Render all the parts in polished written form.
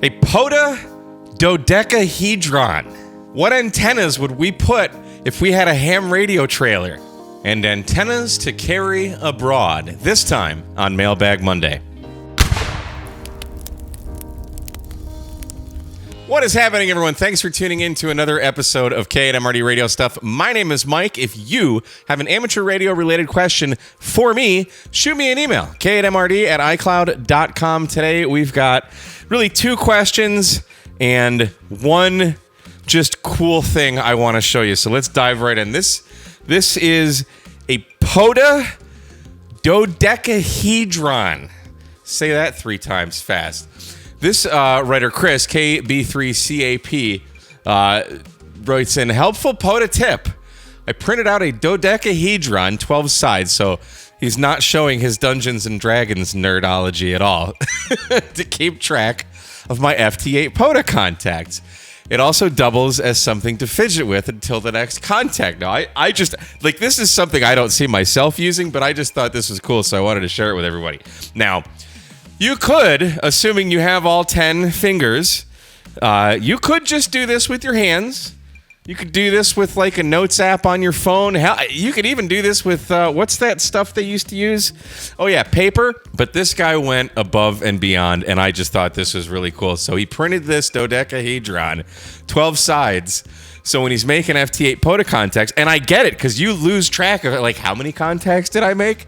A POTA Dodecahedron. What antennas would we put if we had a ham radio trailer? And antennas to carry abroad, this time on Mailbag Monday. What is happening, everyone? Thanks for tuning in to another episode of K8MRD Radio Stuff. My name is Mike. If you have an amateur radio-related question for me, shoot me an email, k8mrd@icloud.com. Today, we've got really two questions and one just cool thing I want to show you. So let's dive right in. This is a POTA Dodecahedron. Say that 3 times fast. This writer, Chris, KB3CAP, writes in, helpful POTA tip. I printed out a dodecahedron, 12 sides, so he's not showing his Dungeons & Dragons nerdology at all, to keep track of my FT8 POTA contacts. It also doubles as something to fidget with until the next contact. Now, I just, like, this is something I don't see myself using, but I just thought this was cool, so I wanted to share it with everybody. Now, you could, assuming you have all 10 fingers, you could just do this with your hands. You could do this with like a notes app on your phone. Hell, you could even do this with, what's that stuff they used to use? Oh yeah, paper. But this guy went above and beyond, and I just thought this was really cool. So he printed this dodecahedron, 12 sides. So when he's making FT8 POTA contacts, and I get it, because you lose track of it, like how many contacts did I make?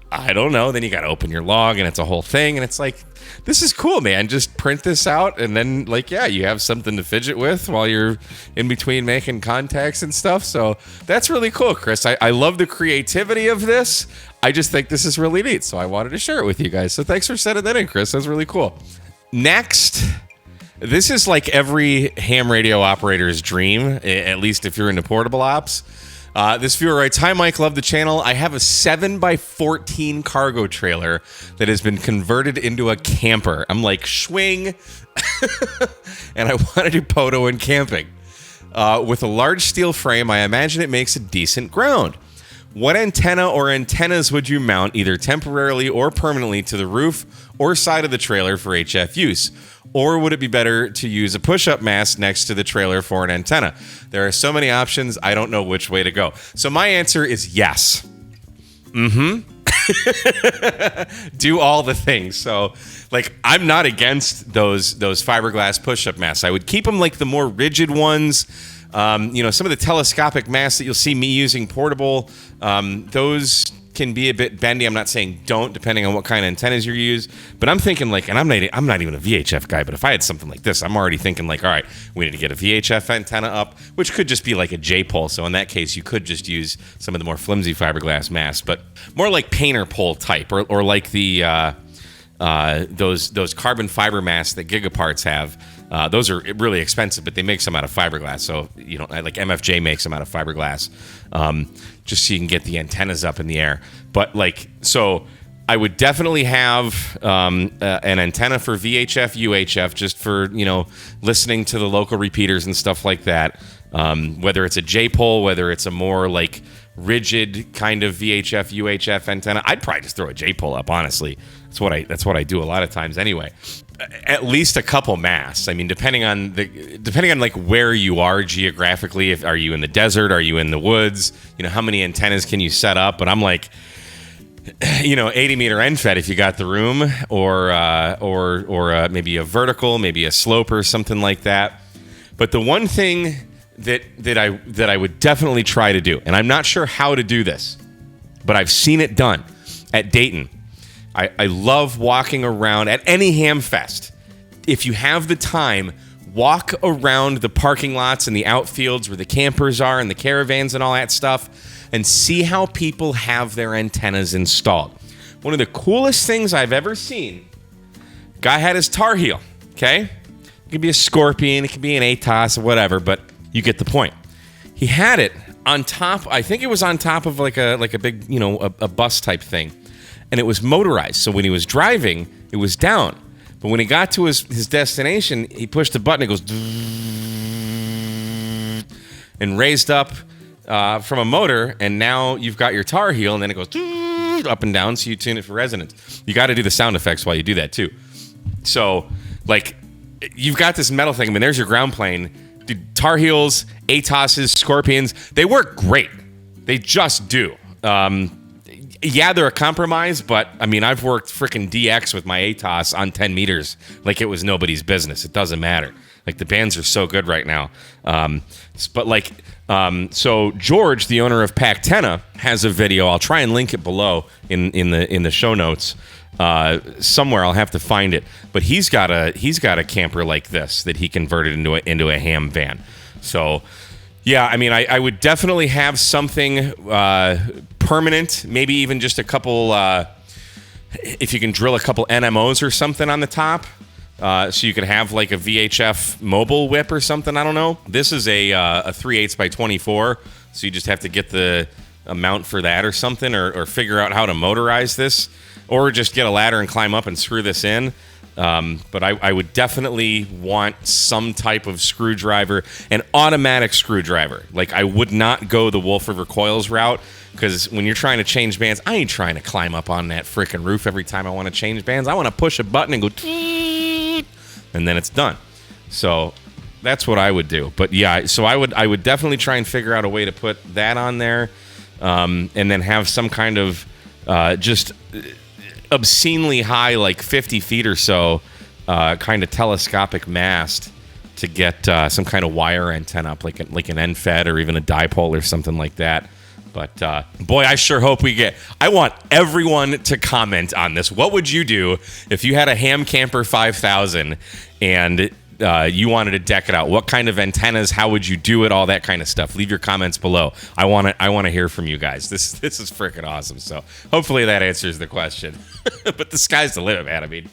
I don't know. Then you got to open your log, and it's a whole thing. And it's like, this is cool, man. Just print this out, and then, like, yeah, you have something to fidget with while you're in between making contacts and stuff. So that's really cool, Chris. I love the creativity of this. I just think this is really neat. So I wanted to share it with you guys. So thanks for sending that in, Chris. That's really cool. Next, this is like every ham radio operator's dream, at least if you're into portable ops. This viewer writes, hi, Mike, love the channel. I have a 7x14 cargo trailer that has been converted into a camper. I'm like, swing. And I want to do POTA and camping. With a large steel frame, I imagine it makes a decent ground. What antenna or antennas would you mount either temporarily or permanently to the roof or side of the trailer for HF use? Or would it be better to use a push-up mast next to the trailer for an antenna? There are so many options, I don't know which way to go. So my answer is yes. Do all the things. So, like, I'm not against those fiberglass push-up masts. I would keep them like the more rigid ones. Some of the telescopic masts that you'll see me using portable, those can be a bit bendy. I'm not saying don't, depending on what kind of antennas you use, but I'm thinking like, and I'm not even a VHF guy, but if I had something like this, I'm already thinking like, all right, we need to get a VHF antenna up, which could just be like a J-pole. So in that case, you could just use some of the more flimsy fiberglass masts, but more like painter pole type, or like the those carbon fiber masts that Gigaparts have. Those are really expensive, but they make some out of fiberglass. So, like MFJ makes them out of fiberglass, just so you can get the antennas up in the air. But so I would definitely have an antenna for VHF, UHF, just for, listening to the local repeaters and stuff like that. Whether it's a J-pole, whether it's a more like rigid kind of VHF, UHF antenna, I'd probably just throw a J-pole up, honestly. That's what I do a lot of times anyway. At least a couple masts. I mean, depending on like where you are geographically. Are you in the desert? Are you in the woods? How many antennas can you set up? But I'm like, 80 meter end fed if you got the room, or maybe a vertical, maybe a slope or something like that. But the one thing that I would definitely try to do, and I'm not sure how to do this, but I've seen it done at Dayton. I love walking around at any ham fest. If you have the time, walk around the parking lots and the outfields where the campers are and the caravans and all that stuff, and see how people have their antennas installed. One of the coolest things I've ever seen, guy had his tar heel, okay? It could be a Scorpion, it could be an ATOS or whatever, but you get the point. He had it on top, I think it was on top of like a big, a bus type thing. And it was motorized, so when he was driving, it was down. But when he got to his destination, he pushed the button, it goes and raised up from a motor, and now you've got your tar heel, and then it goes up and down, so you tune it for resonance. You got to do the sound effects while you do that, too. So, you've got this metal thing. I mean, there's your ground plane. Dude, Tar Heels, ATOSs, Scorpions, they work great. They just do. Yeah, they're a compromise, but I mean, I've worked freaking DX with my ATOS on 10 meters like it was nobody's business. It doesn't matter. Like, the bands are so good right now. So George, the owner of Pactena, has a video. I'll try and link it below in the show notes. Somewhere I'll have to find it. But he's got a camper like this that he converted into a ham van. So yeah, I mean, I would definitely have something permanent, maybe even just a couple, if you can drill a couple NMOs or something on the top, so you could have like a VHF mobile whip or something. I don't know. This is a 3/8 by 24, so you just have to get the amount for that or something, or figure out how to motorize this, or just get a ladder and climb up and screw this in. But I would definitely want some type of screwdriver, an automatic screwdriver. Like, I would not go the Wolf River Coils route, because when you're trying to change bands, I ain't trying to climb up on that freaking roof every time I want to change bands. I want to push a button and go, and then it's done. So that's what I would do. But yeah, so I would definitely try and figure out a way to put that on there, and then have some kind of just obscenely high, like 50 feet or so, kind of telescopic mast to get some kind of wire antenna up, like an NFED or even a dipole or something like that. But boy, I sure hope I want everyone to comment on this. What would you do if you had a Ham Camper 5000 and you wanted to deck it out? What kind of antennas? How would you do it? All that kind of stuff. Leave your comments below. I want to hear from you guys. This is freaking awesome. So hopefully that answers the question. But the sky's the limit, man. I mean,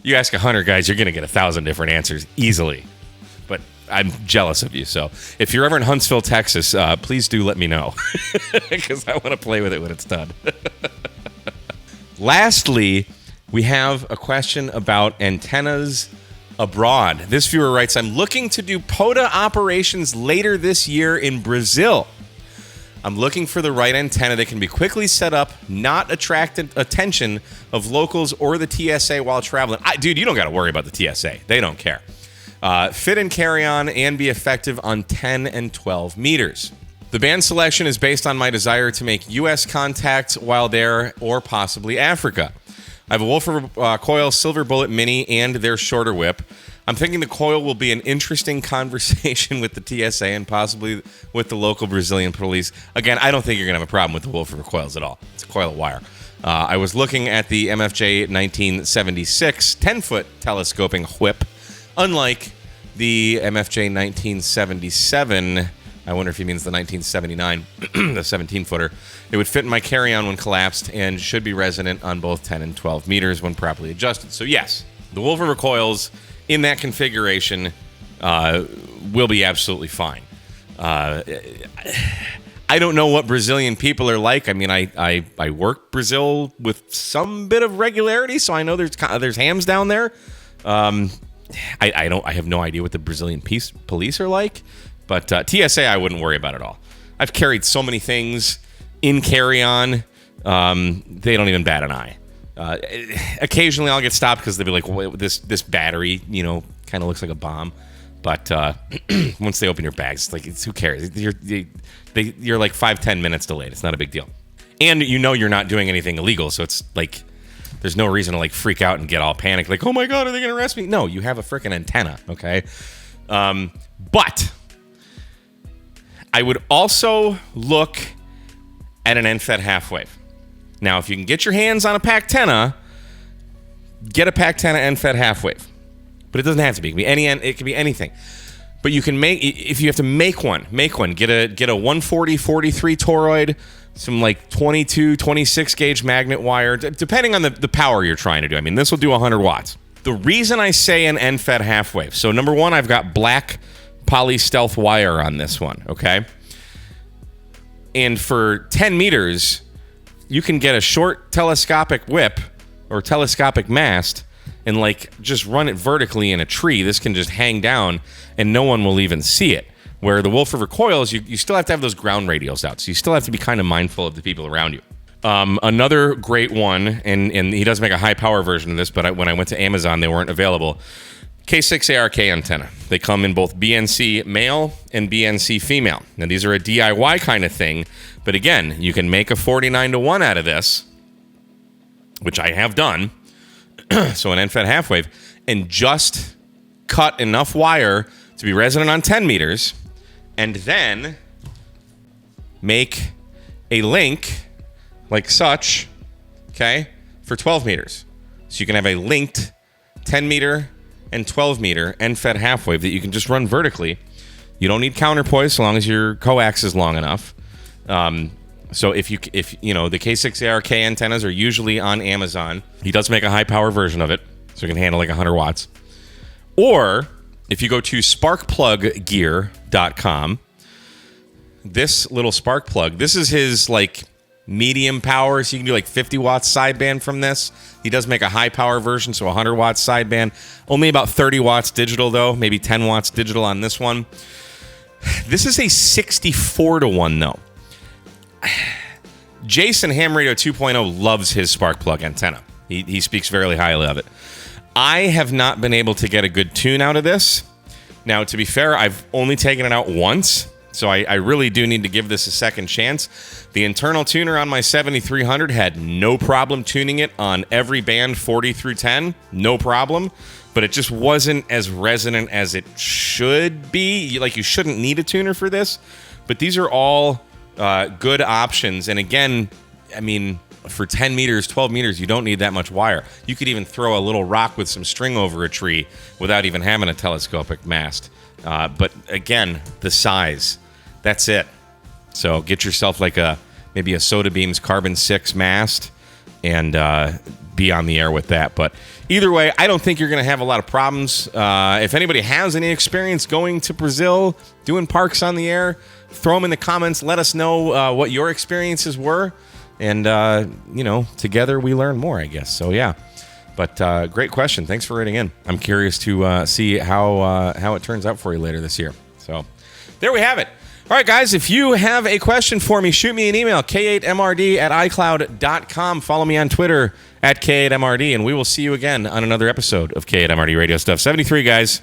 you ask 100 guys, you're gonna get 1,000 different answers easily. But I'm jealous of you. So if you're ever in Huntsville, Texas, please do let me know, because I want to play with it when it's done. Lastly, we have a question about antennas abroad. This viewer writes, I'm looking to do POTA operations later this year in Brazil. I'm looking for the right antenna that can be quickly set up, not attract attention of locals or the TSA while traveling. Dude, you don't got to worry about the TSA. They don't care. Fit and carry on and be effective on 10 and 12 meters. The band selection is based on my desire to make U.S. contacts while there, or possibly Africa. I have a Wolf River Coil Silver Bullet Mini and their shorter whip. I'm thinking the coil will be an interesting conversation with the TSA and possibly with the local Brazilian police. Again, I don't think you're going to have a problem with the Wolf River Coils at all. It's a coil of wire. I was looking at the MFJ 1976 10-foot telescoping whip. Unlike the MFJ 1977, I wonder if he means the 1979, the 17-footer. It would fit in my carry-on when collapsed and should be resonant on both 10 and 12 meters when properly adjusted. So yes, the Wolf River Coils in that configuration will be absolutely fine. I don't know what Brazilian people are like. I mean, I work Brazil with some bit of regularity, so I know there's hams down there. I have no idea what the Brazilian police are like, but TSA I wouldn't worry about at all. I've carried so many things in carry-on, they don't even bat an eye. Occasionally I'll get stopped because they'll be like, well, this battery, kind of looks like a bomb. But once they open your bags, it's who cares? You're like 5-10 minutes delayed. It's not a big deal. And you're not doing anything illegal, so it's like there's no reason to freak out and get all panicked, like, oh my God, are they going to arrest me? No, you have a freaking antenna, okay? But I would also look at an NFED half-wave. Now, if you can get your hands on a Pactena, get a Pactena NFED half-wave. But it doesn't have to be. It can be anything. But you can if you have to make one. Get a 140 43 toroid, some 22, 26 gauge magnet wire, depending on the power you're trying to do. I mean, this will do 100 watts. The reason I say an NFED half-wave, so number one, I've got black poly stealth wire on this one, okay? And for 10 meters, you can get a short telescopic whip or telescopic mast and just run it vertically in a tree. This can just hang down and no one will even see it. Where the Wolf River Coils, you still have to have those ground radials out. So you still have to be kind of mindful of the people around you. Another great one, and he does make a high power version of this, but when I went to Amazon, they weren't available. K6ARK antenna. They come in both BNC male and BNC female. Now, these are a DIY kind of thing, but again, you can make a 49-to-1 out of this, which I have done. So an end-fed half-wave, and just cut enough wire to be resonant on 10 meters, and then make a link like such, okay, for 12 meters. So you can have a linked 10 meter and 12 meter end-fed half-wave that you can just run vertically. You don't need counterpoise so long as your coax is long enough. So if you know, the K6ARK antennas are usually on Amazon. He does make a high-power version of it, so it can handle like 100 watts. Or if you go to sparkpluggear.com, this little spark plug, this is his like medium power, so you can do like 50 watts sideband from this. He does make a high power version, so 100 watts sideband. Only about 30 watts digital though, maybe 10 watts digital on this one. This is a 64-to-1 though. Jason Ham Radio 2.0 loves his spark plug antenna. He speaks very highly of it. I have not been able to get a good tune out of this. Now, to be fair, I've only taken it out once, so I really do need to give this a second chance. The internal tuner on my 7300 had no problem tuning it on every band 40 through 10, no problem, but it just wasn't as resonant as it should be. Like, you shouldn't need a tuner for this, but these are all good options. And again, I mean, for 10 meters, 12 meters, you don't need that much wire. You could even throw a little rock with some string over a tree without even having a telescopic mast. But again, the size, that's it. So get yourself like maybe a Soda Beams Carbon 6 mast and be on the air with that. But either way, I don't think you're going to have a lot of problems. If anybody has any experience going to Brazil, doing parks on the air, throw them in the comments. Let us know what your experiences were. And, you know, together we learn more, I guess. So, yeah. But great question. Thanks for writing in. I'm curious to see how it turns out for you later this year. So, there we have it. All right, guys, if you have a question for me, shoot me an email, k8mrd@icloud.com. Follow me on Twitter @k8mrd, and we will see you again on another episode of K8MRD Radio Stuff 73, guys.